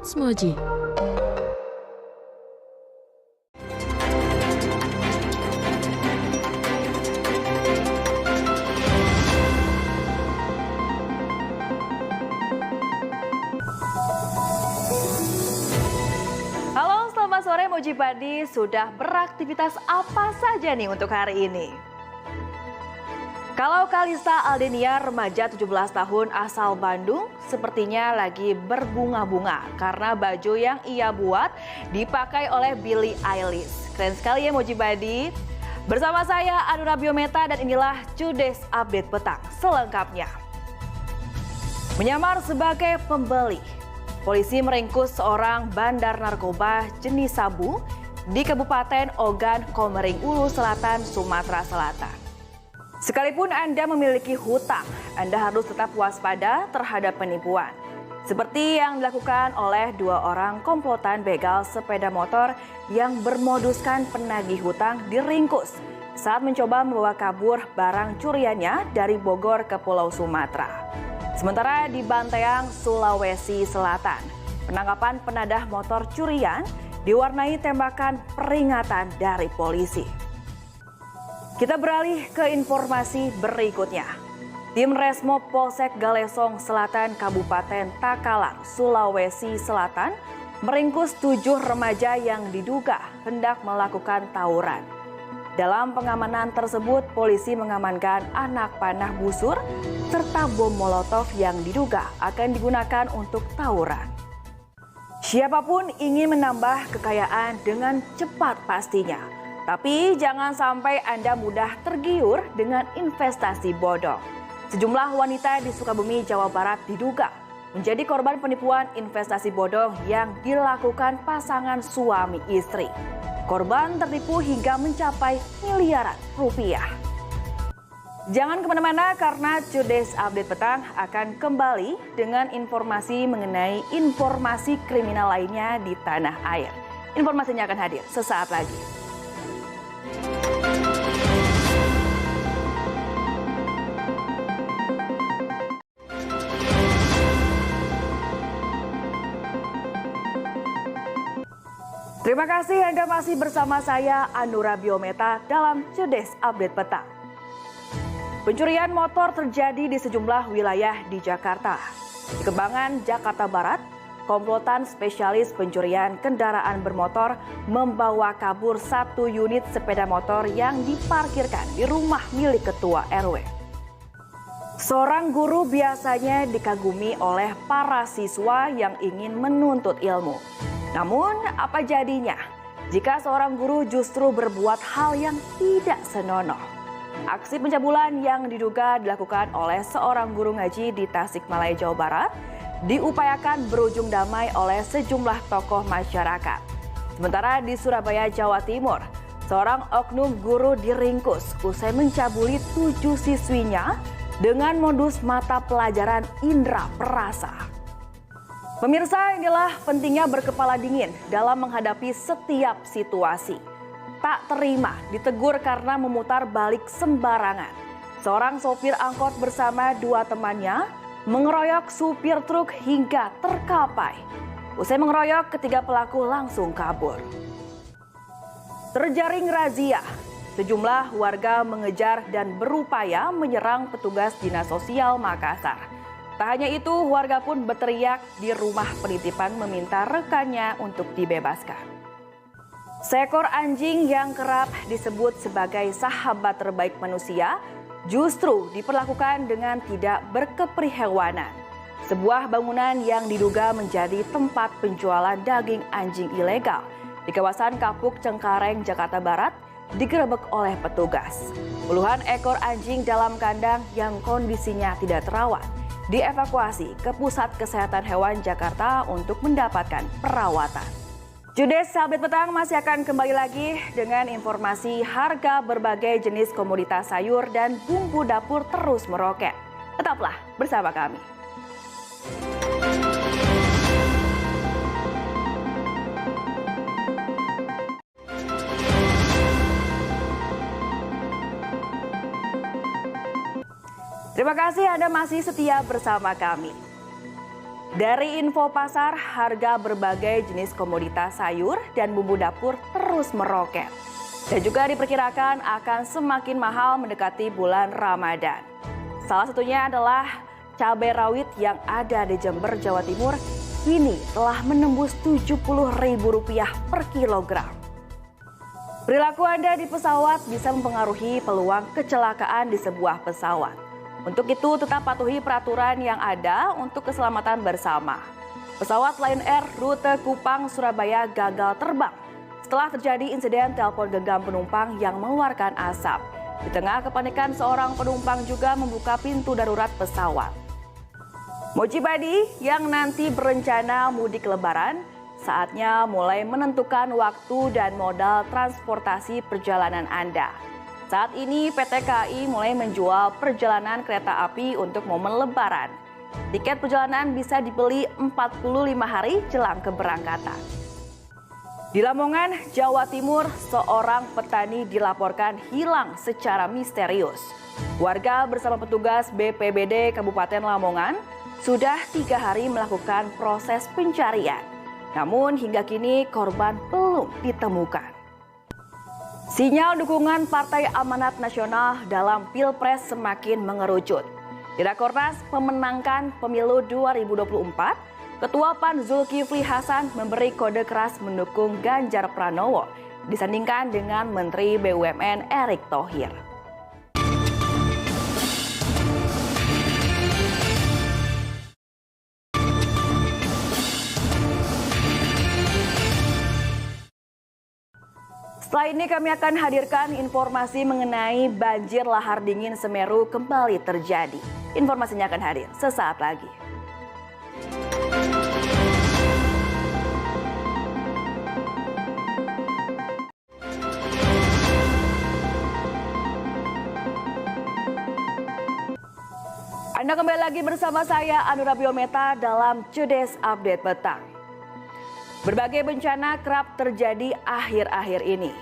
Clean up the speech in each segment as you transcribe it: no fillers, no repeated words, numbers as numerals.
Kids Moji. Halo, selamat sore Moji Padi. Sudah beraktivitas apa saja nih untuk hari ini? Kalau Kalista Aldenia, remaja 17 tahun asal Bandung, sepertinya lagi berbunga-bunga karena baju yang ia buat dipakai oleh Billie Eilish. Keren sekali ya Moji Padi. Bersama saya Anura Biometa dan inilah Cudes Update Petang selengkapnya. Menyamar sebagai pembeli. Polisi meringkus seorang bandar narkoba jenis sabu di Kabupaten Ogan Komering Ulu Selatan, Sumatera Selatan. Sekalipun Anda memiliki hutang, Anda harus tetap waspada terhadap penipuan. Seperti yang dilakukan oleh dua orang komplotan begal sepeda motor yang bermoduskan penagih hutang diringkus saat mencoba membawa kabur barang curiannya dari Bogor ke Pulau Sumatera. Sementara di Banteang, Sulawesi Selatan, penangkapan penadah motor curian diwarnai tembakan peringatan dari polisi. Kita beralih ke informasi berikutnya. Tim Resmo Polsek Galesong Selatan Kabupaten Takalar, Sulawesi Selatan meringkus 7 remaja yang diduga hendak melakukan tawuran. Dalam pengamanan tersebut, polisi mengamankan anak panah busur serta bom molotov yang diduga akan digunakan untuk tawuran. Siapapun ingin menambah kekayaan dengan cepat pastinya. Tapi jangan sampai Anda mudah tergiur dengan investasi bodong. Sejumlah wanita di Sukabumi, Jawa Barat diduga menjadi korban penipuan investasi bodong yang dilakukan pasangan suami istri. Korban tertipu hingga mencapai miliaran rupiah. Jangan kemana-mana karena Cudes Update Petang akan kembali dengan informasi mengenai informasi kriminal lainnya di tanah air. Informasinya akan hadir sesaat lagi. Terima kasih Anda masih bersama saya Anura Biometa dalam Cudes Update Petang. Pencurian motor terjadi di sejumlah wilayah di Jakarta. Di Kembangan, Jakarta Barat, komplotan spesialis pencurian kendaraan bermotor membawa kabur 1 unit sepeda motor yang diparkirkan di rumah milik ketua RW. Seorang guru biasanya dikagumi oleh para siswa yang ingin menuntut ilmu. Namun, apa jadinya jika seorang guru justru berbuat hal yang tidak senonoh? Aksi pencabulan yang diduga dilakukan oleh seorang guru ngaji di Tasikmalaya, Jawa Barat, diupayakan berujung damai oleh sejumlah tokoh masyarakat. Sementara di Surabaya, Jawa Timur, seorang oknum guru diringkus usai mencabuli 7 siswinya dengan modus mata pelajaran indera perasa. Pemirsa, inilah pentingnya berkepala dingin dalam menghadapi setiap situasi. Tak terima ditegur karena memutar balik sembarangan. Seorang sopir angkot bersama 2 temannya mengeroyok supir truk hingga terkapai. Usai mengeroyok, ketiga pelaku langsung kabur. Terjaring razia, sejumlah warga mengejar dan berupaya menyerang petugas Dinas Sosial Makassar. Tak hanya itu, warga pun berteriak di rumah penitipan meminta rekannya untuk dibebaskan. Seekor anjing yang kerap disebut sebagai sahabat terbaik manusia justru diperlakukan dengan tidak berkeprihewanan. Sebuah bangunan yang diduga menjadi tempat penjualan daging anjing ilegal di kawasan Kapuk Cengkareng, Jakarta Barat digerebek oleh petugas. Puluhan ekor anjing dalam kandang yang kondisinya tidak terawat dievakuasi ke Pusat Kesehatan Hewan Jakarta untuk mendapatkan perawatan. Cudes Update Petang masih akan kembali lagi dengan informasi harga berbagai jenis komoditas sayur dan bumbu dapur terus meroket. Tetaplah bersama kami. Terima kasih Anda masih setia bersama kami. Dari info pasar, harga berbagai jenis komoditas sayur dan bumbu dapur terus meroket. Dan juga diperkirakan akan semakin mahal mendekati bulan Ramadan. Salah satunya adalah cabai rawit yang ada di Jember, Jawa Timur, kini telah menembus Rp70.000 per kilogram. Perilaku Anda di pesawat bisa mempengaruhi peluang kecelakaan di sebuah pesawat. Untuk itu, tetap patuhi peraturan yang ada untuk keselamatan bersama. Pesawat Lion Air rute Kupang, Surabaya gagal terbang setelah terjadi insiden telepon genggam penumpang yang mengeluarkan asap. Di tengah kepanikan, seorang penumpang juga membuka pintu darurat pesawat. Mojibadi yang nanti berencana mudik lebaran, saatnya mulai menentukan waktu dan modal transportasi perjalanan Anda. Saat ini PT KAI mulai menjual perjalanan kereta api untuk momen lebaran. Tiket perjalanan bisa dibeli 45 hari jelang keberangkatan. Di Lamongan, Jawa Timur, seorang petani dilaporkan hilang secara misterius. Warga bersama petugas BPBD Kabupaten Lamongan sudah 3 hari melakukan proses pencarian. Namun hingga kini korban belum ditemukan. Sinyal dukungan Partai Amanat Nasional dalam Pilpres semakin mengerucut. Di Rakornas pemenangkan pemilu 2024, Ketua PAN Zulkifli Hasan memberi kode keras mendukung Ganjar Pranowo disandingkan dengan Menteri BUMN Erick Thohir. Setelah ini kami akan hadirkan informasi mengenai banjir lahar dingin Semeru kembali terjadi. Informasinya akan hadir sesaat lagi. Anda kembali lagi bersama saya Anura Biometa dalam Cudes Update Petang. Berbagai bencana kerap terjadi akhir-akhir ini.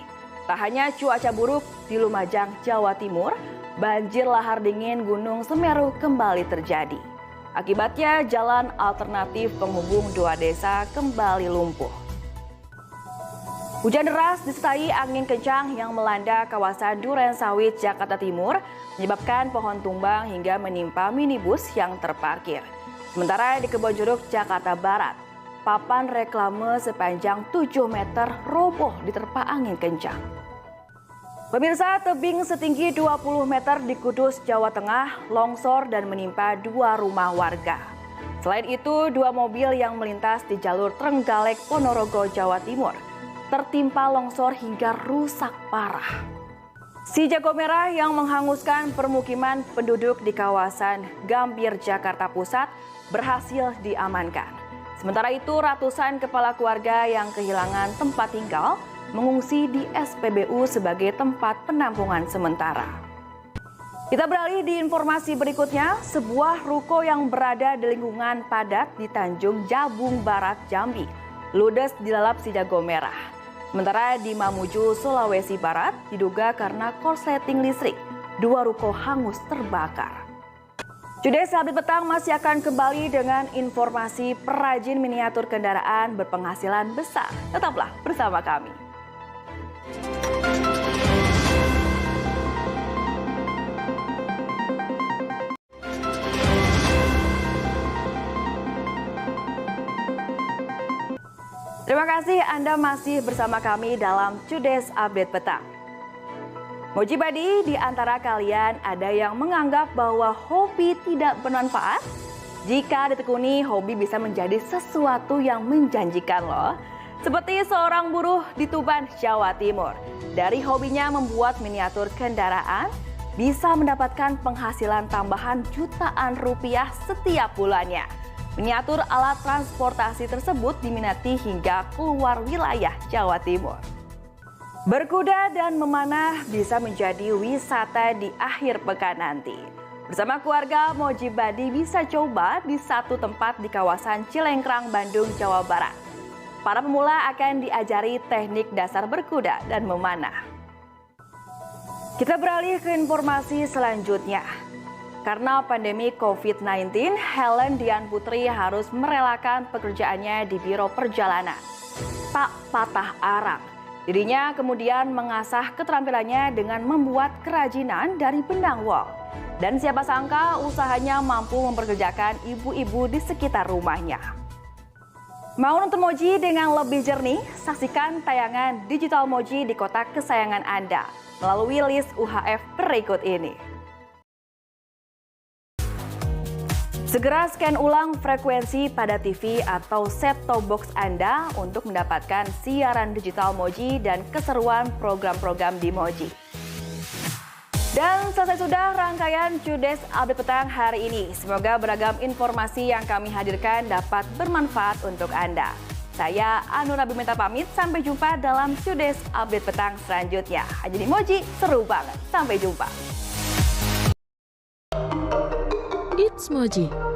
Tak hanya cuaca buruk di Lumajang, Jawa Timur, banjir lahar dingin Gunung Semeru kembali terjadi. Akibatnya jalan alternatif penghubung 2 desa kembali lumpuh. Hujan deras disertai angin kencang yang melanda kawasan Duren Sawit, Jakarta Timur, menyebabkan pohon tumbang hingga menimpa minibus yang terparkir. Sementara di Kebonjeruk, Jakarta Barat, papan reklame sepanjang 7 meter roboh diterpa angin kencang. Pemirsa, tebing setinggi 20 meter di Kudus, Jawa Tengah longsor dan menimpa 2 rumah warga. Selain itu, 2 mobil yang melintas di jalur Trenggalek, Ponorogo, Jawa Timur tertimpa longsor hingga rusak parah. Si jago merah yang menghanguskan permukiman penduduk di kawasan Gambir, Jakarta Pusat berhasil diamankan. Sementara itu, ratusan kepala keluarga yang kehilangan tempat tinggal mengungsi di SPBU sebagai tempat penampungan sementara. Kita beralih di informasi berikutnya, sebuah ruko yang berada di lingkungan padat di Tanjung Jabung Barat, Jambi, ludes dilalap si jago merah. Sementara di Mamuju, Sulawesi Barat, diduga karena korsleting listrik, 2 ruko hangus terbakar. Cudes Update Petang masih akan kembali dengan informasi perajin miniatur kendaraan berpenghasilan besar. Tetaplah bersama kami. Terima kasih Anda masih bersama kami dalam Cudes Update Petang. Mojibadi, di antara kalian ada yang menganggap bahwa hobi tidak bermanfaat? Jika ditekuni, hobi bisa menjadi sesuatu yang menjanjikan loh. Seperti seorang buruh di Tuban, Jawa Timur. Dari hobinya membuat miniatur kendaraan, bisa mendapatkan penghasilan tambahan jutaan rupiah setiap bulannya. Miniatur alat transportasi tersebut diminati hingga keluar wilayah Jawa Timur. Berkuda dan memanah bisa menjadi wisata di akhir pekan nanti. Bersama keluarga, Mojibadi bisa coba di satu tempat di kawasan Cilengkrang, Bandung, Jawa Barat. Para pemula akan diajari teknik dasar berkuda dan memanah. Kita beralih ke informasi selanjutnya. Karena pandemi COVID-19, Helen Dian Putri harus merelakan pekerjaannya di Biro Perjalanan. Tak patah arang, dirinya kemudian mengasah keterampilannya dengan membuat kerajinan dari benang wol. Dan siapa sangka usahanya mampu memperkerjakan ibu-ibu di sekitar rumahnya. Mau nonton Moji dengan lebih jernih? Saksikan tayangan Digital Moji di kotak kesayangan Anda melalui list UHF berikut ini. Segera scan ulang frekuensi pada TV atau set-top box Anda untuk mendapatkan siaran digital Moji dan keseruan program-program di Moji. Dan selesai sudah rangkaian Cudes Update Petang hari ini. Semoga beragam informasi yang kami hadirkan dapat bermanfaat untuk Anda. Saya Anura Bimenta pamit, sampai jumpa dalam Cudes Update Petang selanjutnya. Hanya di Moji, seru banget. Sampai jumpa. It's Moji.